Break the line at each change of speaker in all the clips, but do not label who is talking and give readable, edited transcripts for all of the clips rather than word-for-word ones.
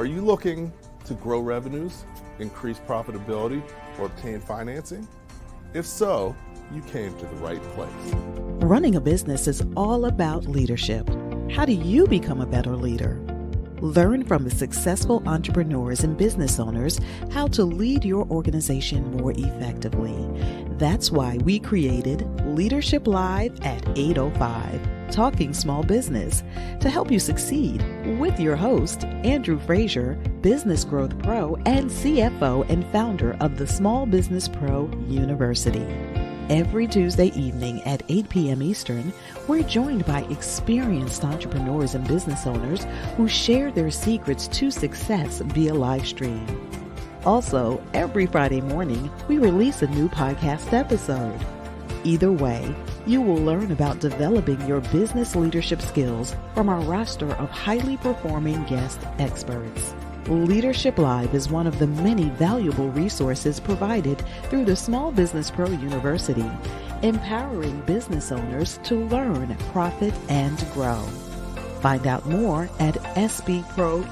Are you looking to grow revenues, increase profitability, or obtain financing? If so, you came to the right place.
Running a business is all about leadership. How do you become a better leader? Learn from the successful entrepreneurs and business owners how to lead your organization more effectively. That's why we created Leadership Live at 805, Talking Small Business, to help you succeed with your host, Andrew Frazier, Business Growth Pro and CFO and founder of the Small Business Pro University. Every Tuesday evening at 8 p.m. Eastern, we're joined by experienced entrepreneurs and business owners who share their secrets to success via live stream. Also, every Friday morning, we release a new podcast episode. Either way, you will learn about developing your business leadership skills from our roster of highly performing guest experts. Leadership Live is one of the many valuable resources provided through the Small Business Pro University, empowering business owners to learn, profit, and grow. Find out more at sbpro.u.com.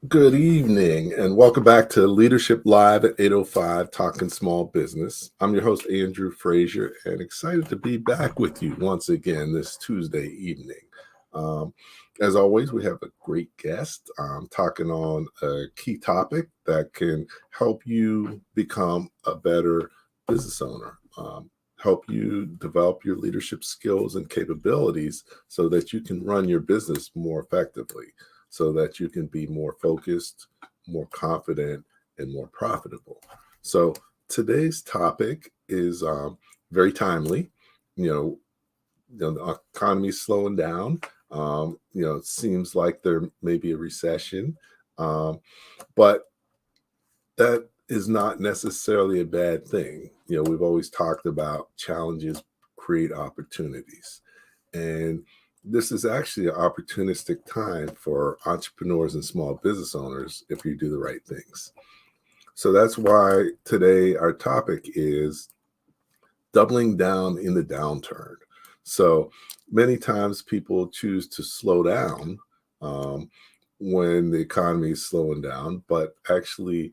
Good evening, and welcome back to Leadership Live at 805, Talking Small Business. I'm your host, Andrew Frazier, and excited to be back with you once again this Tuesday evening. As always, we have a great guest talking on a key topic that can help you become a better business owner, help you develop your leadership skills and capabilities so that you can run your business more effectively, so that you can be more focused, more confident, and more profitable. So today's topic is very timely. The economy is slowing down. It seems like there may be a recession, but that is not necessarily a bad thing. We've always talked about challenges create opportunities. And this is actually an opportunistic time for entrepreneurs and small business owners if you do the right things. So that's why today our topic is doubling down in the downturn. So many times people choose to slow down when the economy is slowing down, but actually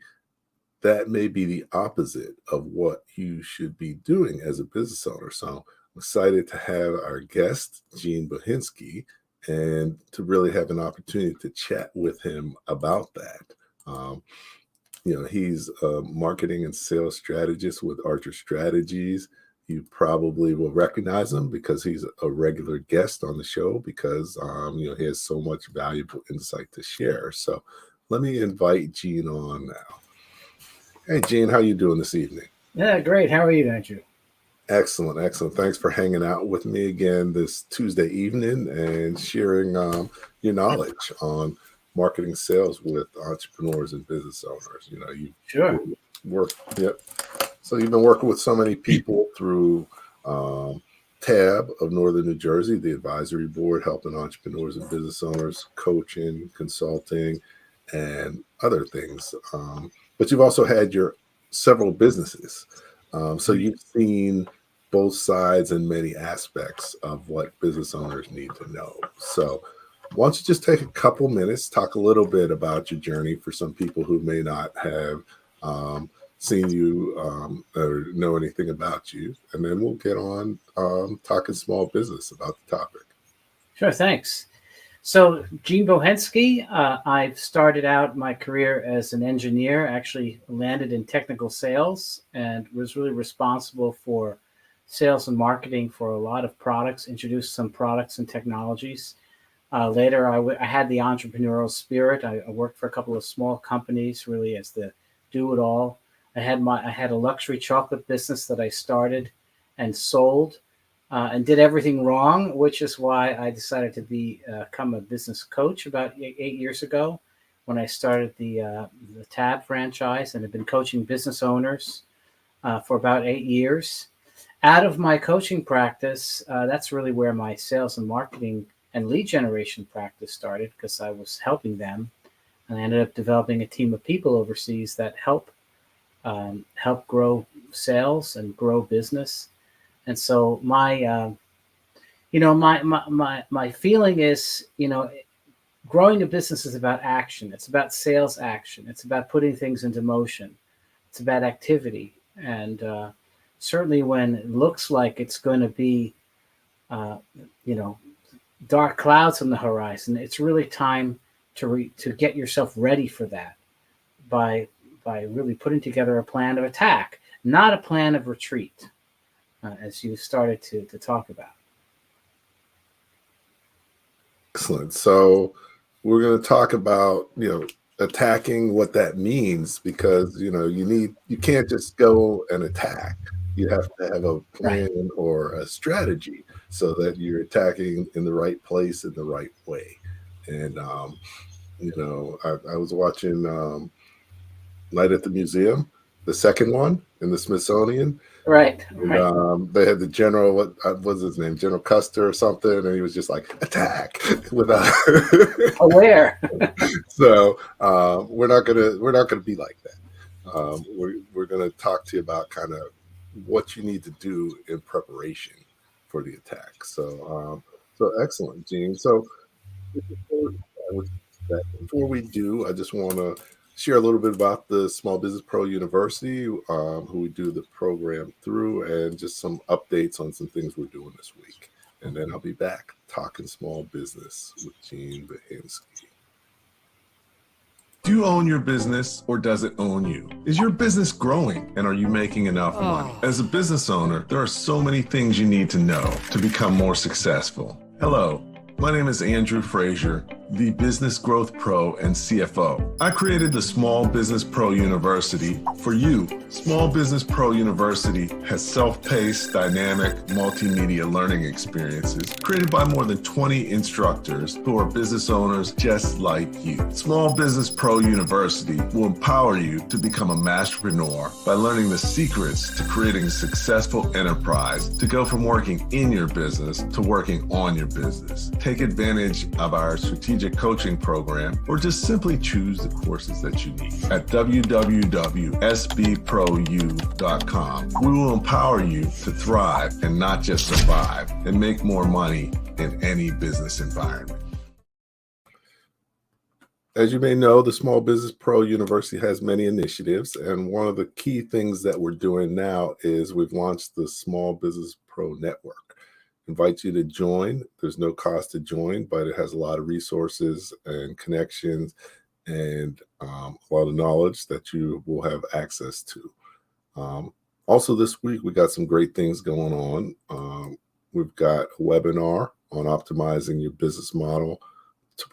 that may be the opposite of what you should be doing as a business owner. So I'm excited to have our guest, Gene Bohensky, and to really have an opportunity to chat with him about that. He's a marketing and sales strategist with Archer Strategies. You probably will recognize him because he's a regular guest on the show because he has so much valuable insight to share. So let me invite Gene on now. Hey, Gene, how you doing this evening?
Yeah, great. How are you, Andrew?
Excellent. Thanks for hanging out with me again this Tuesday evening and sharing your knowledge on marketing sales with entrepreneurs and business owners.
Sure.
Yep. So you've been working with so many people through TAB of Northern New Jersey, the advisory board, helping entrepreneurs and business owners, coaching, consulting, and other things. But you've also had your several businesses. So you've seen both sides and many aspects of what business owners need to know. So why don't you just take a couple minutes, talk a little bit about your journey for some people who may not have seen you or know anything about you, and then we'll get on talking small business about the topic.
Sure, thanks. So Gene Bohensky, I've started out my career as an engineer, actually landed in technical sales and was really responsible for sales and marketing for a lot of products, introduced some products and technologies. Later, I had the entrepreneurial spirit. I worked for a couple of small companies, really as the do-it-all. I had a luxury chocolate business that I started and sold. And did everything wrong, which is why I decided to become a business coach about 8 years ago when I started the TAB franchise, and have been coaching business owners for about 8 years. Out of my coaching practice, that's really where my sales and marketing and lead generation practice started, because I was helping them and I ended up developing a team of people overseas that help grow sales and grow business. And so my feeling is, growing a business is about action. It's about sales action. It's about putting things into motion. It's about activity. And certainly when it looks like it's going to be, dark clouds on the horizon, it's really time to get yourself ready for that by really putting together a plan of attack, not a plan of retreat, as you started to talk about.
Excellent. So we're going to talk about, attacking, what that means, because, you can't just go and attack. You have to have a plan or a strategy so that you're attacking in the right place in the right way. And, I was watching Night at the Museum, the second one in the Smithsonian.
Right.
And, they had the general, what was his name, General Custer or something, and he was just like, attack without
aware.
So we're not gonna be like that. We're gonna talk to you about kind of what you need to do in preparation for the attack. So excellent, Gene. So before we do, I just want to share a little bit about the Small Business Pro University, who we do the program through, and just some updates on some things we're doing this week. And then I'll be back talking small business with Gene Bohensky. Do you own your business, or does it own you? Is your business growing, and are you making enough money? As a business owner, there are so many things you need to know to become more successful. Hello, my name is Andrew Frazier, the Business Growth Pro and CFO. I created the Small Business Pro University for you. Small Business Pro University has self-paced, dynamic, multimedia learning experiences created by more than 20 instructors who are business owners just like you. Small Business Pro University will empower you to become a masterpreneur by learning the secrets to creating a successful enterprise, to go from working in your business to working on your business. Take advantage of our strategic coaching program, or just simply choose the courses that you need. At www.sbprou.com, we will empower you to thrive and not just survive, and make more money in any business environment. As you may know, the Small Business Pro University has many initiatives, and one of the key things that we're doing now is we've launched the Small Business Pro Network. Invite you to join. There's no cost to join, but it has a lot of resources and connections and a lot of knowledge that you will have access to. Also this week, we got some great things going on. We've got a webinar on optimizing your business model to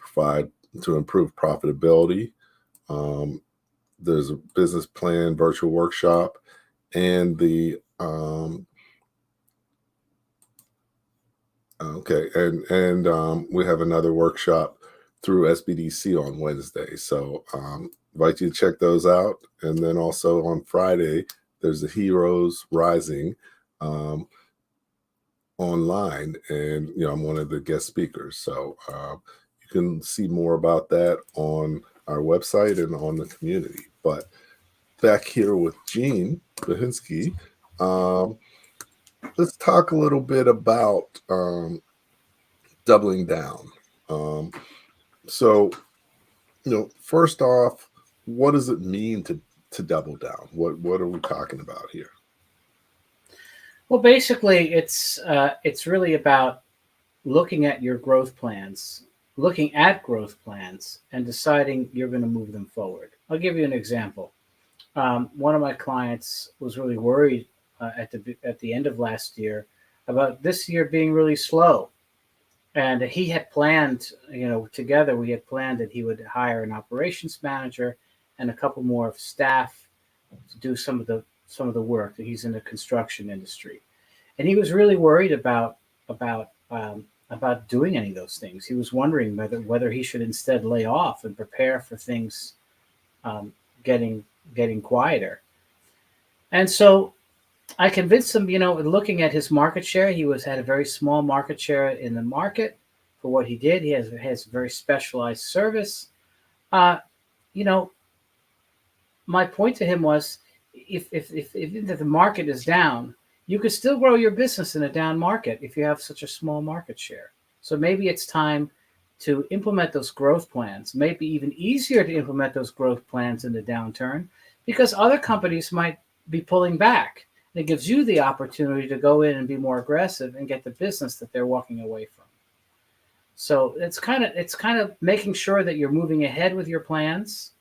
improve profitability. There's a business plan virtual workshop, and the we have another workshop through SBDC on Wednesday. So invite you to check those out. And then also on Friday, there's the Heroes Rising online, and I'm one of the guest speakers. So you can see more about that on our website and on the community. But back here with Gene Bohensky, let's talk a little bit about doubling down. So, first off, what does it mean to double down? What are we talking about here?
Well, basically, it's really about looking at your growth plans, and deciding you're going to move them forward. I'll give you an example. One of my clients was really worried at the end of last year about this year being really slow. And he had planned, together we had planned that he would hire an operations manager and a couple more of staff to do some of the work. He's in the construction industry. And he was really worried about doing any of those things. He was wondering whether he should instead lay off and prepare for things getting quieter. And so I convinced him, looking at his market share, he had a very small market share in the market for what he did. He has a very specialized service. you know, my point to him was, if the market is down, you could still grow your business in a down market if you have such a small market share. So maybe it's time to implement those growth plans. Maybe even easier to implement those growth plans in the downturn because other companies might be pulling back. It gives you the opportunity to go in and be more aggressive and get the business that they're walking away from. So it's kind of making sure that you're moving ahead with your plans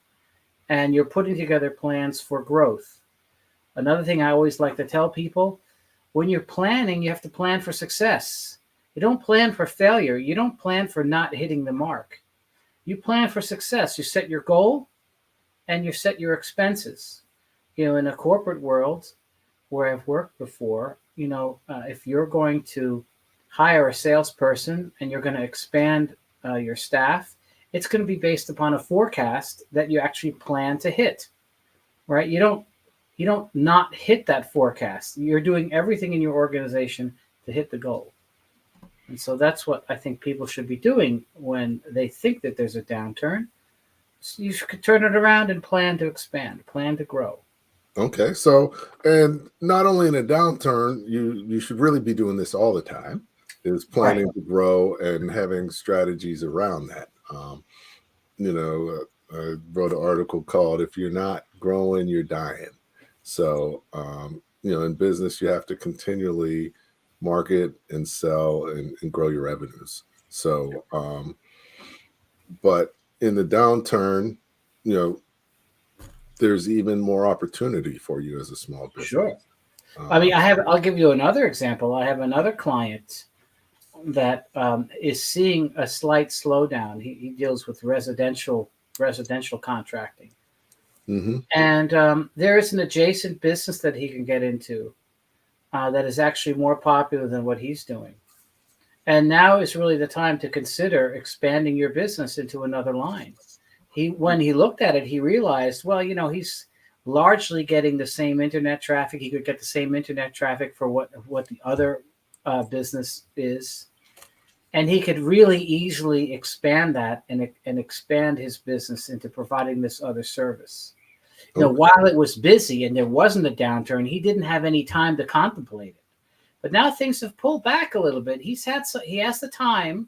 and you're putting together plans for growth. Another thing I always like to tell people, when you're planning, you have to plan for success. You don't plan for failure. You don't plan for not hitting the mark. You plan for success. You set your goal and you set your expenses. In a corporate world where I've worked before, if you're going to hire a salesperson and you're going to expand your staff, it's going to be based upon a forecast that you actually plan to hit, right? You don't not hit that forecast. You're doing everything in your organization to hit the goal. And so that's what I think people should be doing when they think that there's a downturn. So you should turn it around and plan to expand, plan to grow.
Okay. So, and not only in a downturn, you should really be doing this all the time, is planning
Right.
to grow and having strategies around that. I wrote an article called "If You're Not Growing, You're Dying." So, in business, you have to continually market and sell and grow your revenues. So, but in the downturn, you know, there's even more opportunity for you as a small business.
Sure. I
Um,
mean, I'll give you another example. I have another client that is seeing a slight slowdown. He deals with residential contracting,
mhm.
and there is an adjacent business that he can get into that is actually more popular than what he's doing. And now is really the time to consider expanding your business into another line. When he looked at it, he realized, well, he's largely getting the same internet traffic. He could get the same internet traffic for what the other business is, and he could really easily expand that and expand his business into providing this other service.
Okay.
While it was busy and there wasn't a downturn, he didn't have any time to contemplate it. But now things have pulled back a little bit. He has the time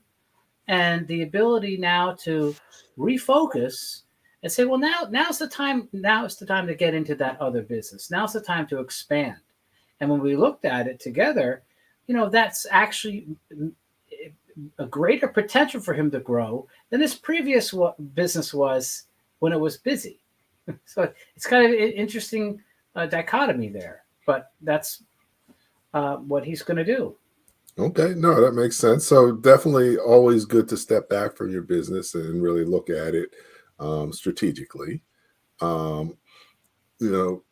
and the ability now to refocus and say, well, now's the time. Now is the time to get into that other business. Now's the time to expand. And when we looked at it together, that's actually a greater potential for him to grow than his previous business was when it was busy. So it's kind of an interesting dichotomy there, but that's what he's going to do.
Okay, no, that makes sense. So definitely always good to step back from your business and really look at it strategically. Um, you know,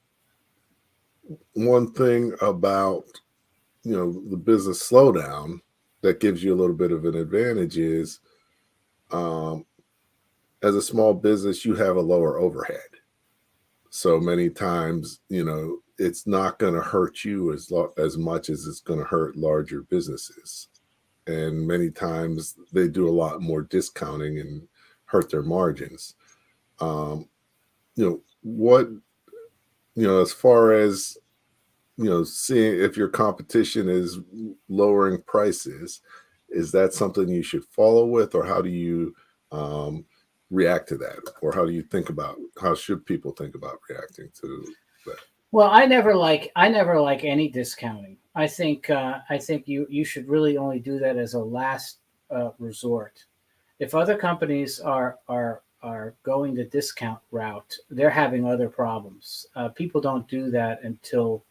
one thing about the business slowdown that gives you a little bit of an advantage is, um, as a small business, you have a lower overhead. So many times, it's not going to hurt you as much as it's going to hurt larger businesses. And many times they do a lot more discounting and hurt their margins. Um, what, as far as, seeing if your competition is lowering prices, is that something you should follow with, or how do you react to that? Or how should people think about reacting to that?
Well, I never like any discounting. I think you should really only do that as a last resort. If other companies are going the discount route, they're having other problems. People don't do that until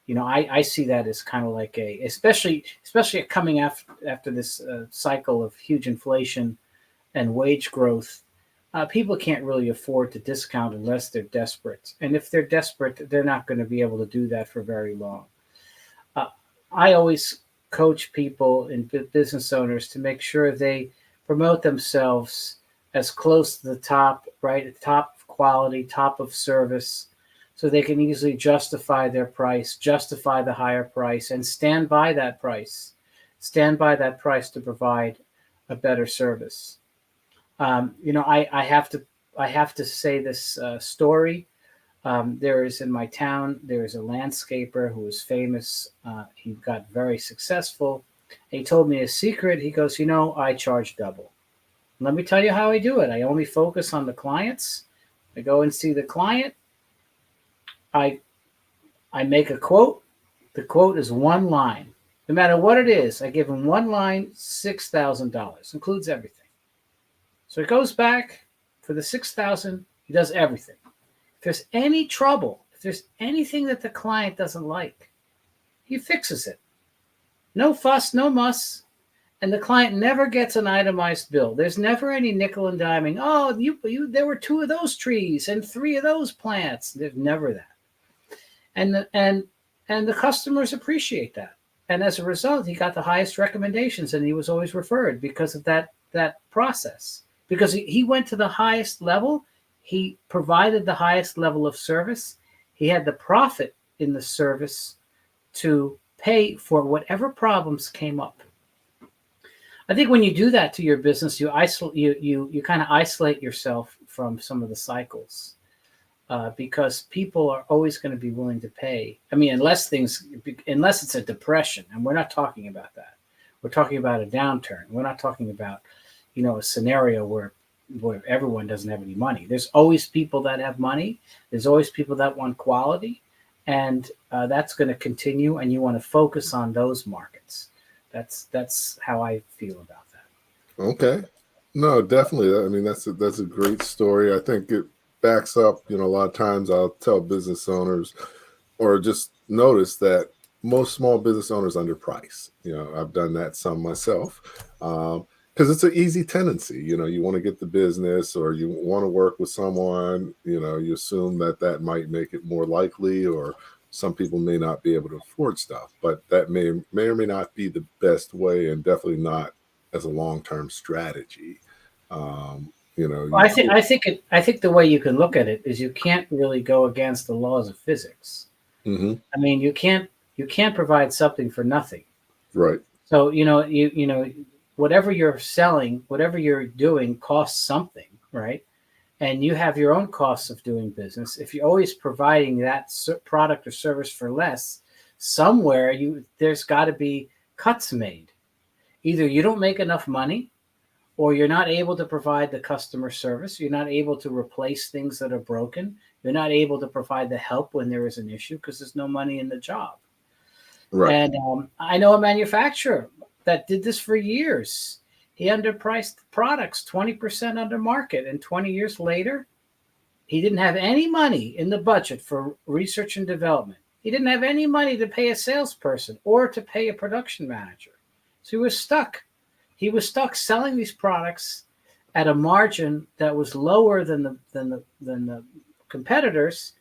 I see that as kind of like especially coming after this cycle of huge inflation and wage growth. People can't really afford to discount unless they're desperate. And if they're desperate, they're not going to be able to do that for very long. Uh, I always coach people and business owners to make sure they promote themselves as close to the top, right? At top of quality, top of service, so they can easily justify their price, justify the higher price, and stand by that price. Stand by that price to provide a better service. I have to I have to say this story. There is in my town, there is a landscaper who is famous. He got very successful. He told me a secret. He goes, I charge double. Let me tell you how I do it. I only focus on the clients. I go and see the client. I make a quote. The quote is one line. No matter what it is, I give him one line, $6,000. Includes everything. So it goes back for the $6,000. He does everything. If there's any trouble, if there's anything that the client doesn't like, he fixes it. No fuss, no muss. And the client never gets an itemized bill. There's never any nickel and diming. Oh, there were 2 of those trees and 3 of those plants. There's never that. And the customers appreciate that. And as a result, he got the highest recommendations, and he was always referred because of that process. Because he went to the highest level, he provided the highest level of service. He had the profit in the service to pay for whatever problems came up. I think when you do that to your business, you kind of isolate yourself from some of the cycles, because people are always going to be willing to pay. I mean, unless it's a depression, and we're not talking about that. We're talking about a downturn. We're not talking about, a scenario where everyone doesn't have any money. There's always people that have money. There's always people that want quality, and that's going to continue. And you want to focus on those markets. That's how I feel about that.
Okay. No, definitely. I mean, that's a great story. I think it backs up, a lot of times I'll tell business owners or just notice that most small business owners underprice. I've done that some myself, because it's an easy tendency. You want to get the business, or you want to work with someone, you assume that might make it more likely, or some people may not be able to afford stuff, but that may or may not be the best way, and definitely not as a long-term strategy.
I think the way you can look at it is you can't really go against the laws of physics.
Mm-hmm.
I mean, you can't provide something for nothing.
Right.
So, whatever you're selling, whatever you're doing costs something, right? And you have your own costs of doing business. If you're always providing that product or service for less, somewhere there's got to be cuts made. Either you don't make enough money, or you're not able to provide the customer service. You're not able to replace things that are broken. You're not able to provide the help when there is an issue because there's no money in the job. Right. And I know a manufacturer that did this for years. He underpriced products 20% under market, and 20 years later, he didn't have any money in the budget for research and development. He didn't have any money to pay a salesperson or to pay a production manager. So he was stuck. He was stuck selling these products at a margin that was lower than the competitors,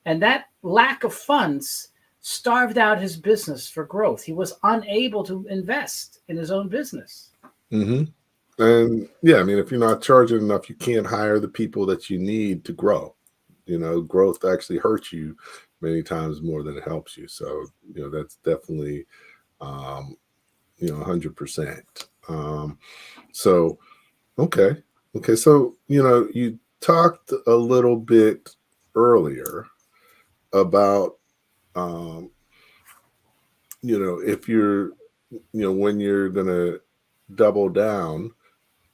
and that lack of funds starved out his business for growth. He was unable to invest in his own business.
Mm-hmm. And yeah, I mean, if you're not charging enough, you can't hire the people that you need to grow. Growth actually hurts you many times more than it helps you. So, that's definitely, 100%. So, okay. So, you talked a little bit earlier about, if you're, when you're going to double down,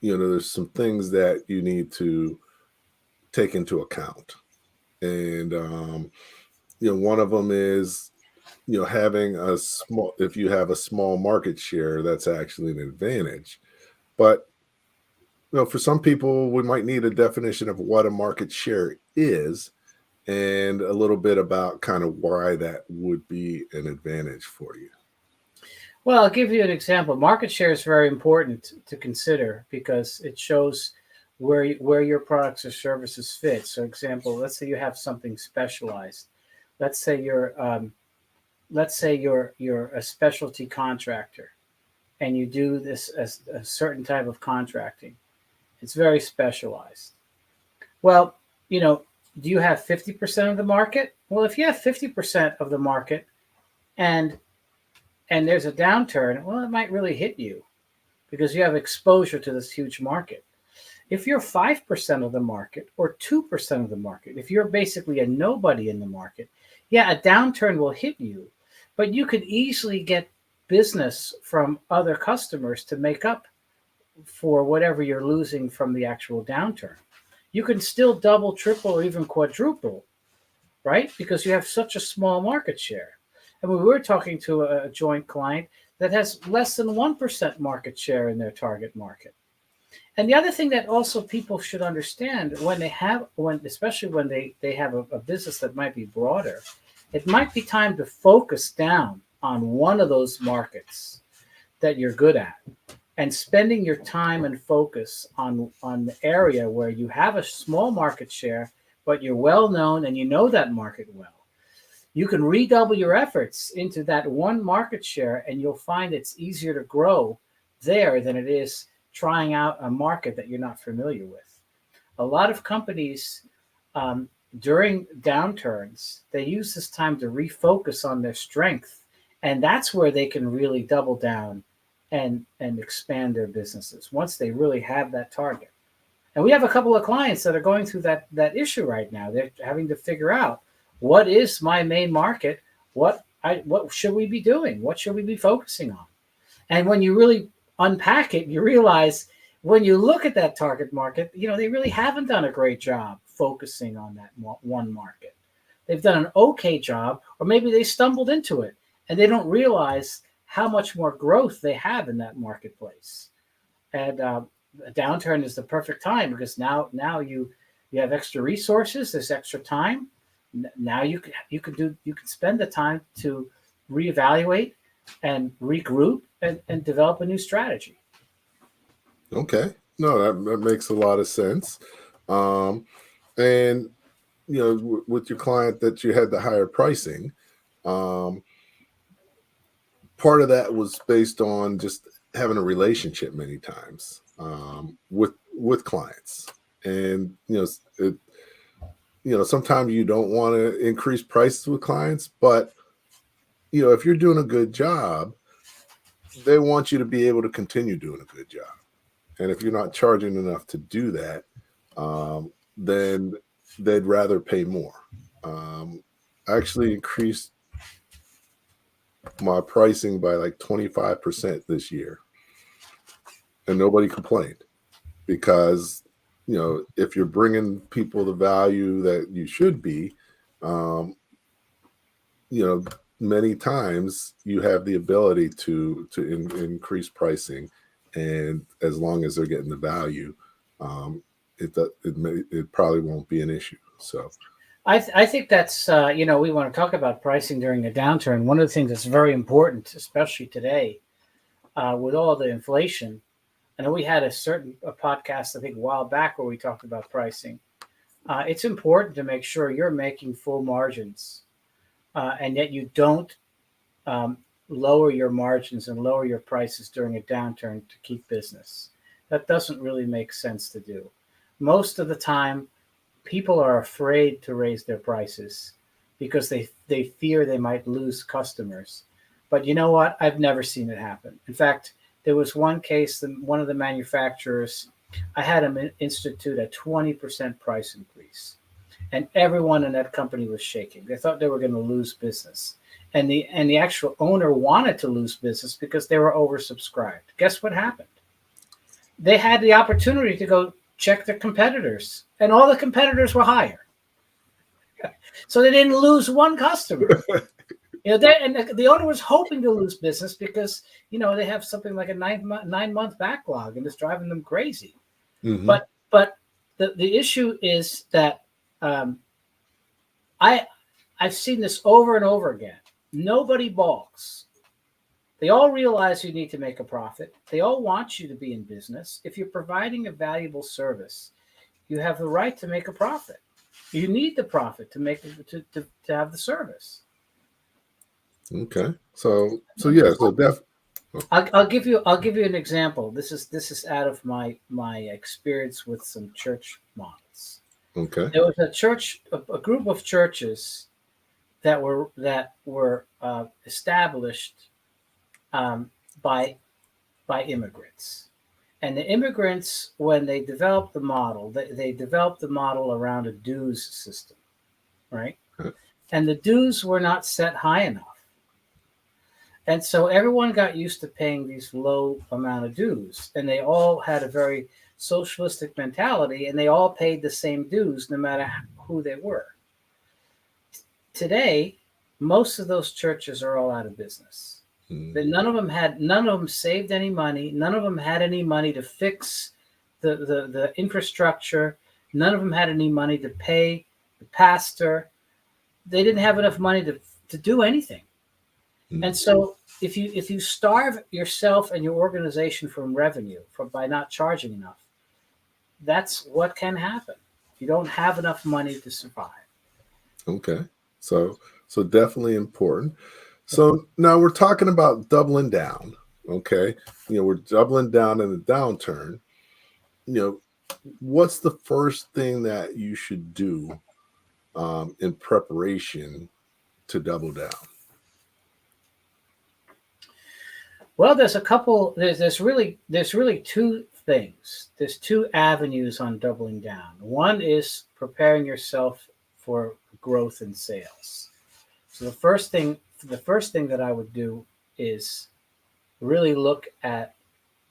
there's some things that you need to take into account. And, one of them is, having if you have a small market share, that's actually an advantage. But, for some people, we might need a definition of what a market share is, and a little bit about kind of why that would be an advantage for you.
Well, I'll give you an example. Market share is very important to consider because it shows where your products or services fit. So, example, let's say you have something specialized. Let's say you're a specialty contractor, and you do this as a certain type of contracting. It's very specialized. Well, do you have 50% of the market? Well, if you have 50% of the market, and there's a downturn, well, it might really hit you because you have exposure to this huge market. If you're 5% of the market or 2% of the market, if you're basically a nobody in the market, yeah, a downturn will hit you, but you could easily get business from other customers to make up for whatever you're losing from the actual downturn. You can still double, triple, or even quadruple, right? Because you have such a small market share. And we were talking to a joint client that has less than 1% market share in their target market. And the other thing that also people should understand when they have, especially when they have a business that might be broader, it might be time to focus down on one of those markets that you're good at, and spending your time and focus on the area where you have a small market share, but you're well known and you know that market well. You can redouble your efforts into that one market share, and you'll find it's easier to grow there than it is trying out a market that you're not familiar with. A lot of companies during downturns, they use this time to refocus on their strength, and that's where they can really double down and expand their businesses once they really have that target. And we have a couple of clients that are going through that issue right now. They're having to figure out, what is my main market? What should we be doing? What should we be focusing on? And when you really unpack it, you realize when you look at that target market, they really haven't done a great job focusing on that one market. They've done an okay job, or maybe they stumbled into it and they don't realize how much more growth they have in that marketplace. And a downturn is the perfect time, because now you have extra resources, there's extra time. Now you can spend the time to reevaluate and regroup and develop a new strategy.
Okay. No, that makes a lot of sense. And with your client that you had the higher pricing, part of that was based on just having a relationship many times with clients. And sometimes you don't want to increase prices with clients, but if you're doing a good job, they want you to be able to continue doing a good job. And if you're not charging enough to do that, then they'd rather pay more. I actually increased my pricing by like 25% this year, and nobody complained, because if you're bringing people the value that you should be, many times you have the ability to increase pricing, and as long as they're getting the value, it probably won't be an issue. So
I think that's we want to talk about pricing during a downturn. One of the things that's very important, especially today, with all the inflation. I know we had a podcast, I think, a while back where we talked about pricing. It's important to make sure you're making full margins, and yet you don't lower your margins and lower your prices during a downturn to keep business. That doesn't really make sense to do. Most of the time, people are afraid to raise their prices because they fear they might lose customers. But you know what? I've never seen it happen. In fact, there was one case, one of the manufacturers, I had them institute a 20% price increase, and everyone in that company was shaking. They thought they were going to lose business. And the actual owner wanted to lose business because they were oversubscribed. Guess what happened? They had the opportunity to go check their competitors, and all the competitors were higher. So they didn't lose one customer. And the owner was hoping to lose business because they have something like a 9-month backlog, and it's driving them crazy. Mm-hmm. But the issue is that I've seen this over and over again. Nobody balks. They all realize you need to make a profit. They all want you to be in business. If you're providing a valuable service, you have the right to make a profit. You need the profit to have the service.
Okay. So yeah. So
I'll give you an example. This is out of my experience with some church models.
Okay.
There was a group of churches that were established by immigrants, And the immigrants, when they developed the model, they developed the model around a dues system, right? And the dues were not set high enough. And so everyone got used to paying these low amount of dues. And they all had a very socialistic mentality, and they all paid the same dues no matter who they were. Today, most of those churches are all out of business. None of them saved any money. None of them had any money to fix the infrastructure. None of them had any money to pay the pastor. They didn't have enough money to do anything. And so if you starve yourself and your organization from revenue by not charging enough, that's what can happen. You don't have enough money to survive.
Okay. So definitely important. So now we're talking about doubling down. Okay. We're doubling down in the downturn. What's the first thing that you should do in preparation to double down?
Well, there's a couple. There's really two things. There's two avenues on doubling down. One is preparing yourself for growth in sales. So the first thing that I would do is really look at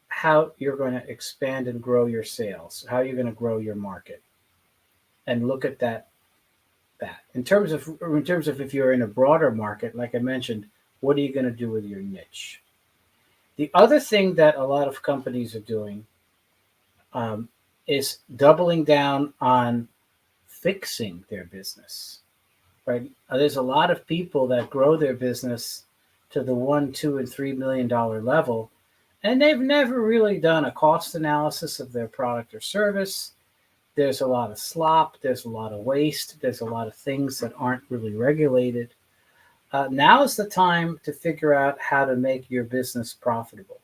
how you're going to expand and grow your sales, how you're going to grow your market, and look at that. In terms of if you're in a broader market, like I mentioned, what are you going to do with your niche? The other thing that a lot of companies are doing is doubling down on fixing their business. Right? There's a lot of people that grow their business to the $1, $2, and $3 million level, and they've never really done a cost analysis of their product or service. There's a lot of slop. There's a lot of waste. There's a lot of things that aren't really regulated. Now is the time to figure out how to make your business profitable.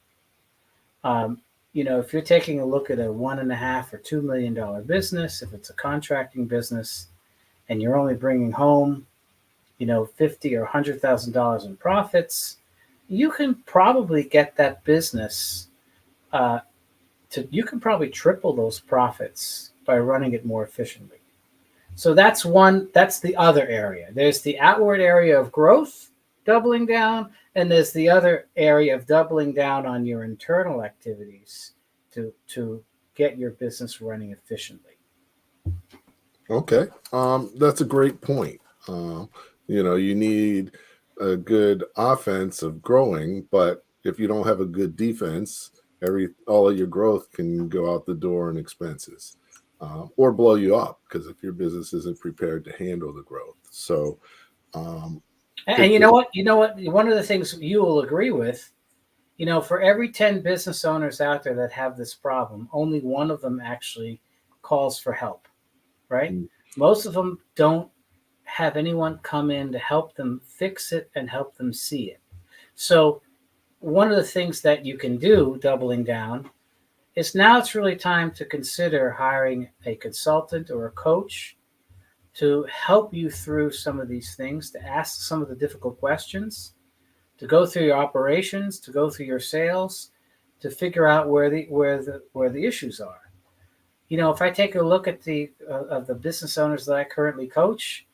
If you're taking a look at a $1.5 or $2 million business, if it's a contracting business, and you're only bringing home, $50,000 or $100,000 in profits, you can probably get that business you can probably triple those profits by running it more efficiently. So that's the other area. There's the outward area of growth, doubling down, and there's the other area of doubling down on your internal activities to get your business running efficiently.
Okay. That's a great point. You need a good offense of growing, but if you don't have a good defense, all of your growth can go out the door in expenses. Or blow you up, because if your business isn't prepared to handle the growth. So,
and you know what? One of the things you will agree with, for every 10 business owners out there that have this problem, only one of them actually calls for help, right? Most of them don't have anyone come in to help them fix it and help them see it. So one of the things that you can do, doubling down, now it's really time to consider hiring a consultant or a coach to help you through some of these things, to ask some of the difficult questions, to go through your operations, to go through your sales, to figure out where the issues are. If I take a look at of the business owners that I currently coach,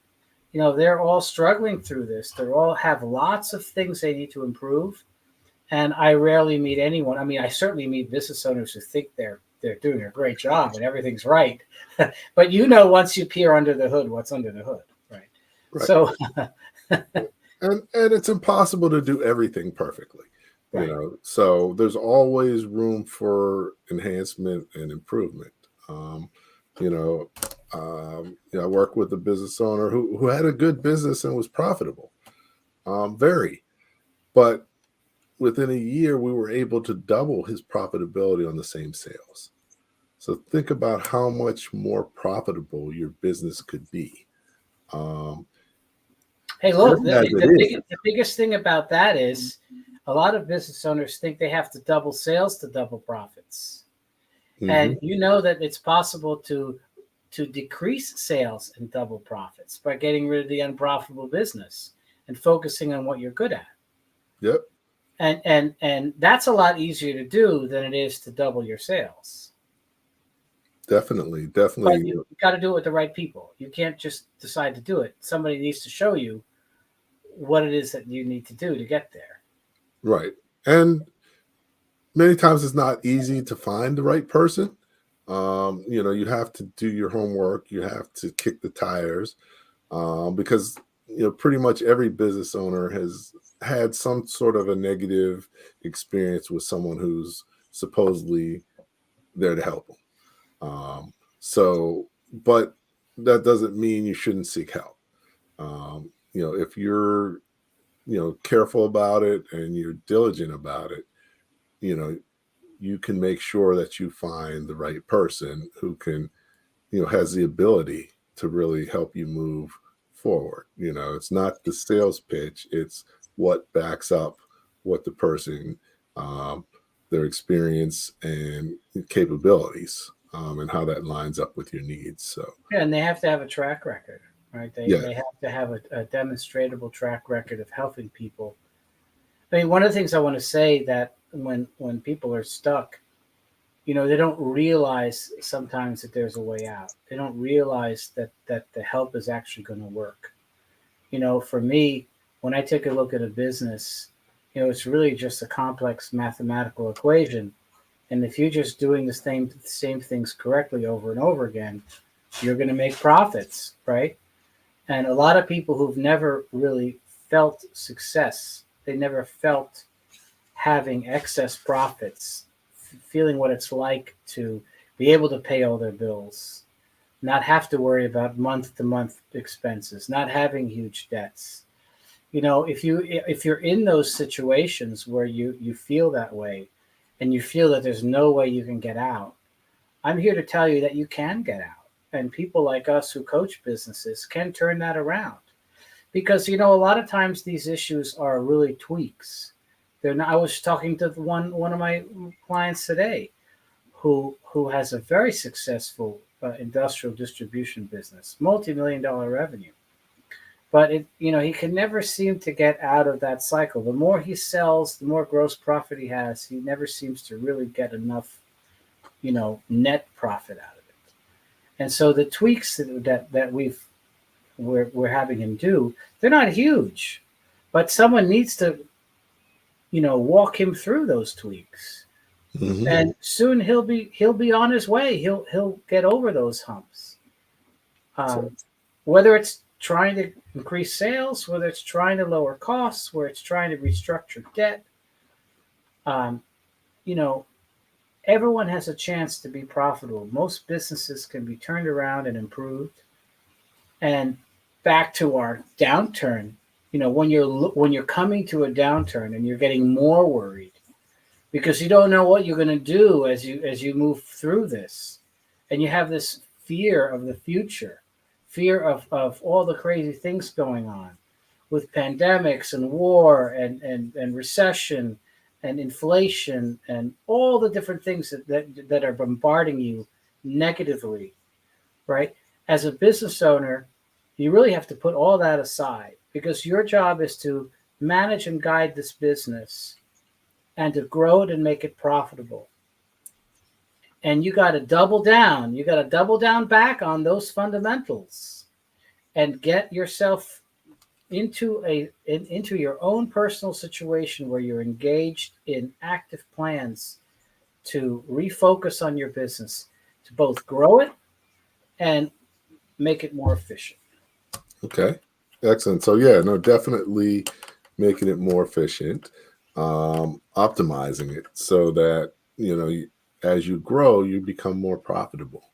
they're all struggling through this. They all have lots of things they need to improve. And I rarely meet anyone. I mean, I certainly meet business owners who think they're doing a great job and everything's right. But once you peer under the hood, what's under the hood, right? So,
and it's impossible to do everything perfectly,
right.
So there's always room for enhancement and improvement. I work with a business owner who had a good business and was profitable, but within a year, we were able to double his profitability on the same sales. So think about how much more profitable your business could be.
Hey, look, the biggest thing about that is a lot of business owners think they have to double sales to double profits. Mm-hmm. And that it's possible to decrease sales and double profits by getting rid of the unprofitable business and focusing on what you're good at.
Yep.
And that's a lot easier to do than it is to double your sales.
Definitely,
But
definitely.
you got to do it with the right people. You can't just decide to do it. Somebody needs to show you what it is that you need to do to get there.
Right. And many times it's not easy to find the right person. You have to do your homework. You have to kick the tires, because pretty much every business owner has had some sort of a negative experience with someone who's supposedly there to help them. But that doesn't mean you shouldn't seek help. If you're careful about it and you're diligent about it, you can make sure that you find the right person who can, has the ability to really help you move forward. It's not the sales pitch, it's what backs up what the person, their experience and capabilities, and how that lines up with your needs. So,
Yeah, and they have to have a track record, right? They
yeah.
they have to have a demonstrable track record of helping people. I mean, one of the things I want to say that when people are stuck, they don't realize sometimes that there's a way out. They don't realize that the help is actually going to work. For me, when I take a look at a business, it's really just a complex mathematical equation. And if you're just doing the same things correctly over and over again, you're going to make profits, right? And a lot of people who've never really felt success, they never felt having excess profits, feeling what it's like to be able to pay all their bills, not have to worry about month to month expenses, not having huge debts. If you're in those situations where you feel that way and you feel that there's no way you can get out, I'm here to tell you that you can get out. And people like us who coach businesses can turn that around. Because a lot of times these issues are really tweaks. They're not. I was talking to one of my clients today, who has a very successful industrial distribution business, multi-million-dollar revenue. But he can never seem to get out of that cycle. The more he sells, the more gross profit he has. He never seems to really get enough, net profit out of it. And so the tweaks that we're having him do, they're not huge, but someone needs to, walk him through those tweaks.
Mm-hmm.
And soon he'll be on his way. He'll get over those humps. Whether it's trying to increase sales, whether it's trying to lower costs, whether it's trying to restructure debt, you know, everyone has a chance to be profitable. Most businesses can be turned around and improved. And back to our downturn, when you're coming to a downturn and you're getting more worried because you don't know what you're going to do as you move through this, and you have this fear of the future, fear of all the crazy things going on with pandemics and war and recession and inflation and all the different things that are bombarding you negatively, right? As a business owner, you really have to put all that aside because your job is to manage and guide this business and to grow it and make it profitable. And you got to double down. You got to double down back on those fundamentals and get yourself into your own personal situation where you're engaged in active plans to refocus on your business, to both grow it and make it more efficient.
Okay, excellent. So yeah, no, definitely making it more efficient, optimizing it so that as you grow, you become more profitable.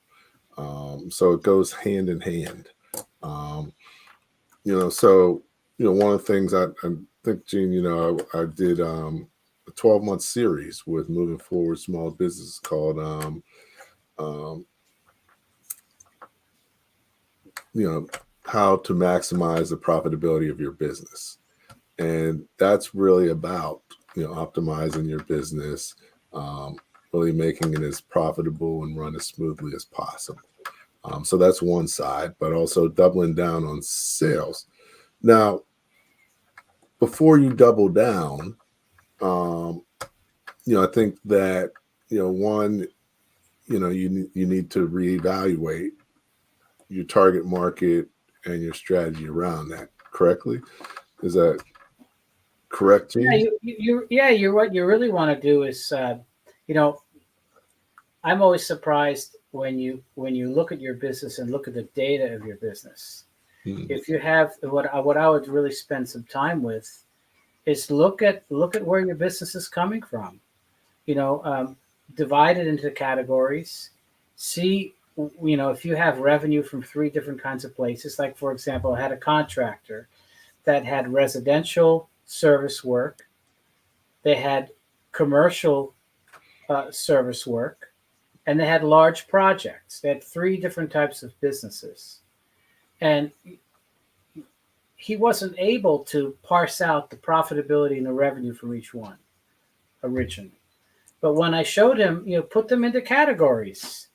So it goes hand in hand. So one of the things I think, Gene, I did a 12-month series with Moving Forward Small Business called how to maximize the profitability of your business. And that's really about, optimizing your business, really making it as profitable and run as smoothly as possible. So that's one side, but also doubling down on sales. Now, before you double down, um, I think that, one, you need to reevaluate your target market and your strategy around that correctly. Is that correct,
Yeah,
Gene?
you're what you really want to do is, you know, I'm always surprised when you look at your business and look at the data of your business.
Mm,
If you have what I would really spend some time with is look at where your business is coming from. You know, divide it into categories. See, if you have revenue from three different kinds of places. Like for example, I had a contractor that had residential service work. They had commercial service work, and they had large projects. They had three different types of businesses, and he wasn't able to parse out the profitability and the revenue from each one originally. But when I showed him, put them into categories,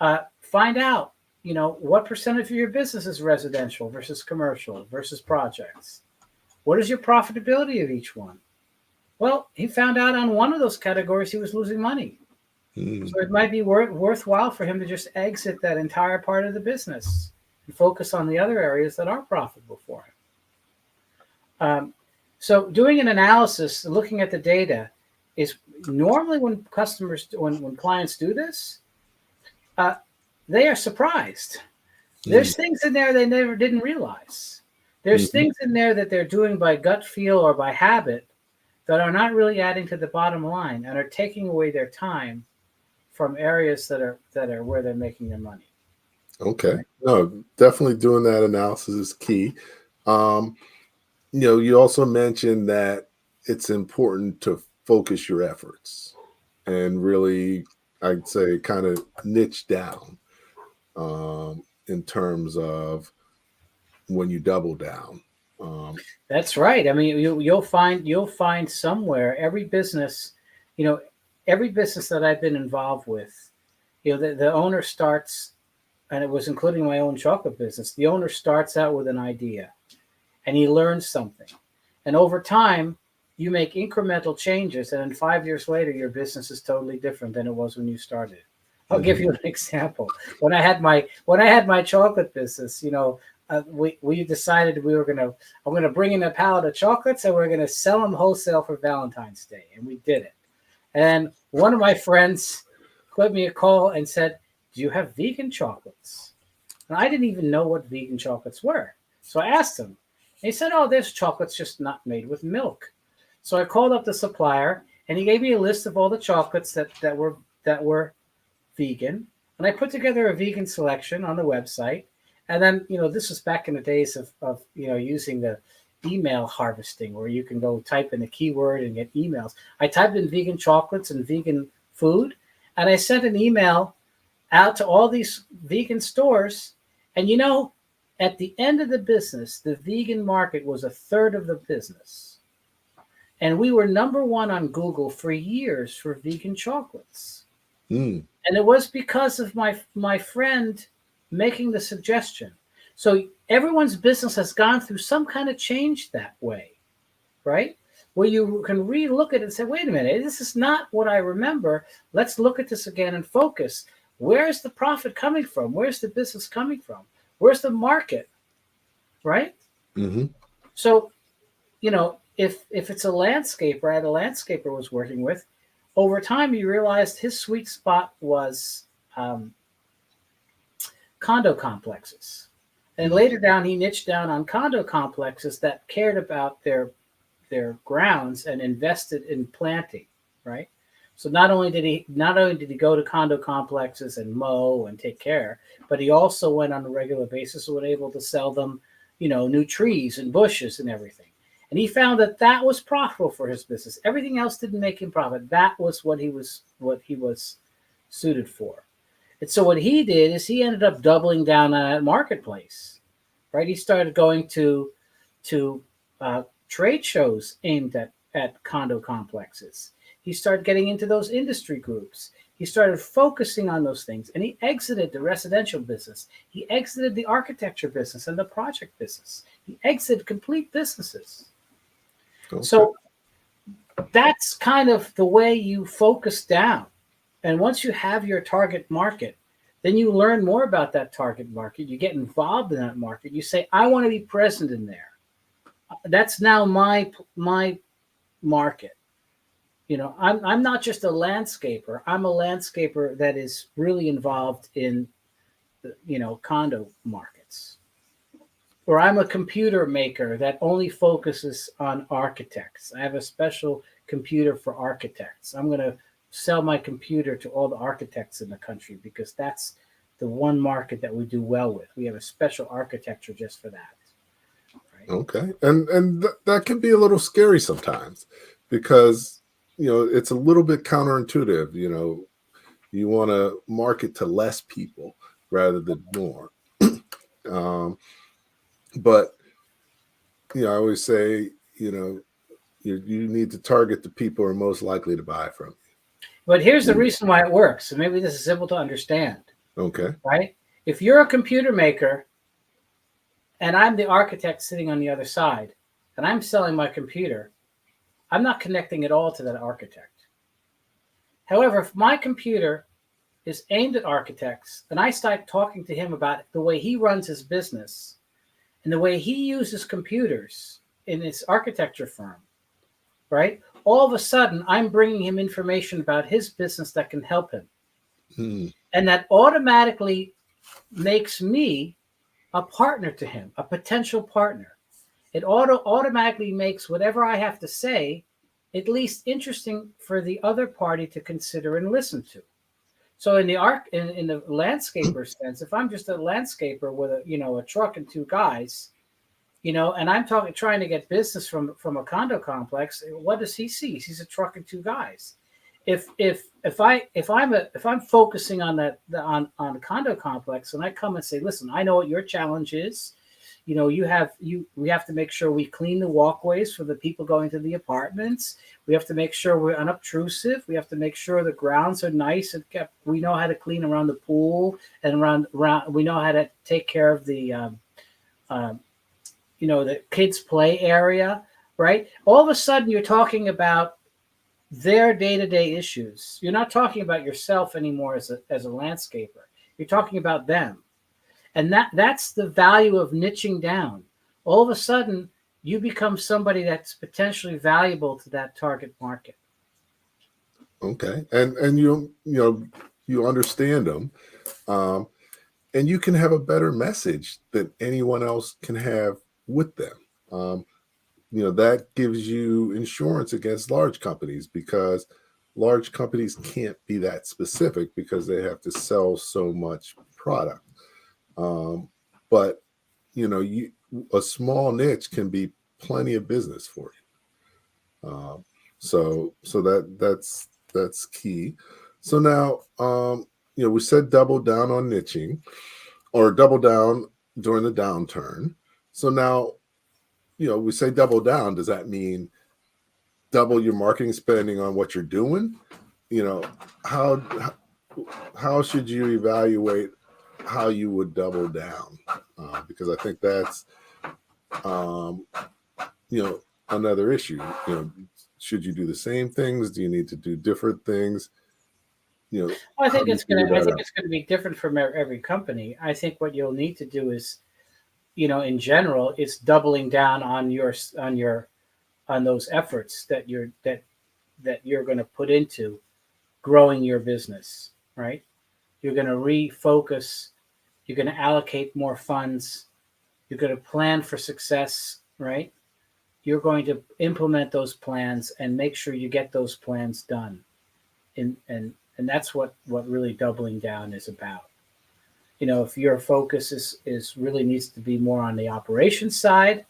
find out, what percentage of your business is residential versus commercial versus projects. What is your profitability of each one? Well, he found out on one of those categories he was losing money.
mm.
So it might be worthwhile for him to just exit that entire part of the business and focus on the other areas that are profitable for him. So doing an analysis, looking at the data, is normally when clients do this, they are surprised.
Mm,
There's things in there they never didn't realize. There's
mhm.
things in there that they're doing by gut feel or by habit that are not really adding to the bottom line and are taking away their time from areas that are where they're making their money.
Okay. No, definitely doing that analysis is key. Um, you also mentioned that it's important to focus your efforts and really, I'd say, kind of niche down in terms of when you double down. Um,
That's right. I mean, you'll find somewhere you know, every business that I've been involved with, the owner starts, and it was including my own chocolate business. The owner starts out with an idea, and he learns something, and over time, you make incremental changes, and then 5 years later, your business is totally different than it was when you started. I'll give
mhm.
you an example. When I had my chocolate business, we decided I'm gonna bring in a pallet of chocolates and we're gonna sell them wholesale for Valentine's Day, and we did it. And one of my friends gave me a call and said, "Do you have vegan chocolates?" And I didn't even know what vegan chocolates were, so I asked him. And he said, "Oh, there's chocolates just not made with milk." So I called up the supplier, and he gave me a list of all the chocolates that were vegan, and I put together a vegan selection on the website. And then, this was back in the days of using the email harvesting, where you can go type in a keyword and get emails. I typed in vegan chocolates and vegan food, and I sent an email out to all these vegan stores. And at the end of the business, the vegan market was a third of the business. And we were number one on Google for years for vegan chocolates.
Mm,
And it was because of my friend making the suggestion. So everyone's business has gone through some kind of change that way, right? Where you can re-look at it and say, wait a minute, this is not what I remember. Let's look at this again and focus. Where's the profit coming from? Where's the business coming from? Where's the market, right?
mhm.
So, if it's a landscaper, I had a landscaper I was working with, over time he realized his sweet spot was condo complexes. And
Mm,
later down, he niched down on condo complexes that cared about their grounds and invested in planting, right? So not only did he go to condo complexes and mow and take care, but he also went on a regular basis and was able to sell them, new trees and bushes and everything. And he found that was profitable for his business. Everything else didn't make him profit. That was what he was suited for. And so what he did is he ended up doubling down on that marketplace, right? He started going to trade shows aimed at condo complexes. He started getting into those industry groups. He started focusing on those things, and he exited the residential business. He exited the architecture business and the project business. He exited complete businesses.
okay.
So that's kind of the way you focus down. And once you have your target market, then you learn more about that target market. You get involved in that market. You say, I want to be present in there. That's now my market. I'm not just a landscaper. I'm a landscaper that is really involved in condo markets. Or I'm a computer maker that only focuses on architects. I have a special computer for architects. I'm going to sell my computer to all the architects in the country because that's the one market that we do well with. We have a special architecture just for that. Right?
Okay. And that can be a little scary sometimes because, it's a little bit counterintuitive. You want to market to less people rather than more. But, I always say, you need to target the people who are most likely to buy from you.
But here's the reason why it works. And maybe this is simple to understand.
Okay.
Right? If you're a computer maker and I'm the architect sitting on the other side and I'm selling my computer, I'm not connecting at all to that architect. However, if my computer is aimed at architects and I start talking to him about the way he runs his business and the way he uses computers in his architecture firm, right? All of a sudden, I'm bringing him information about his business that can help him. And that automatically makes me a partner to him, a potential partner. It automatically makes whatever I have to say at least interesting for the other party to consider and listen to. So in the landscaper sense, if I'm just a landscaper with a truck and two guys, and I'm trying to get business from a condo complex, what does he see? He sees a truck and two guys. If I'm focusing on on the condo complex and I come and say, listen, I know what your challenge is. We have to make sure we clean the walkways for the people going to the apartments. We have to make sure we're unobtrusive. We have to make sure the grounds are nice and kept. We know how to clean around the pool and around. We know how to take care of the the kids' play area, right? All of a sudden, you're talking about their day-to-day issues. You're not talking about yourself anymore as a landscaper. You're talking about them. And that's the value of niching down. All of a sudden, you become somebody that's potentially valuable to that target market.
Okay. And you understand them. And you can have a better message than anyone else can have with them. That gives you insurance against large companies because large companies can't be that specific because they have to sell so much product. But a small niche can be plenty of business for you. So that's key. So now, we said double down on niching or double down during the downturn. So now, we say double down. Does that mean double your marketing spending on what you're doing? How should you evaluate how you would double down? Because I think that's, another issue. Should you do the same things? Do you need to do different things?
I think it's going to be different from every company. I think what you'll need to do is, in general, it's doubling down on those efforts that you're going to put into growing your business, right? You're going to refocus. You're going to allocate more funds. You're going to plan for success, right? You're going to implement those plans and make sure you get those plans done. And that's what really doubling down is about. If your focus is really needs to be more on the operations side,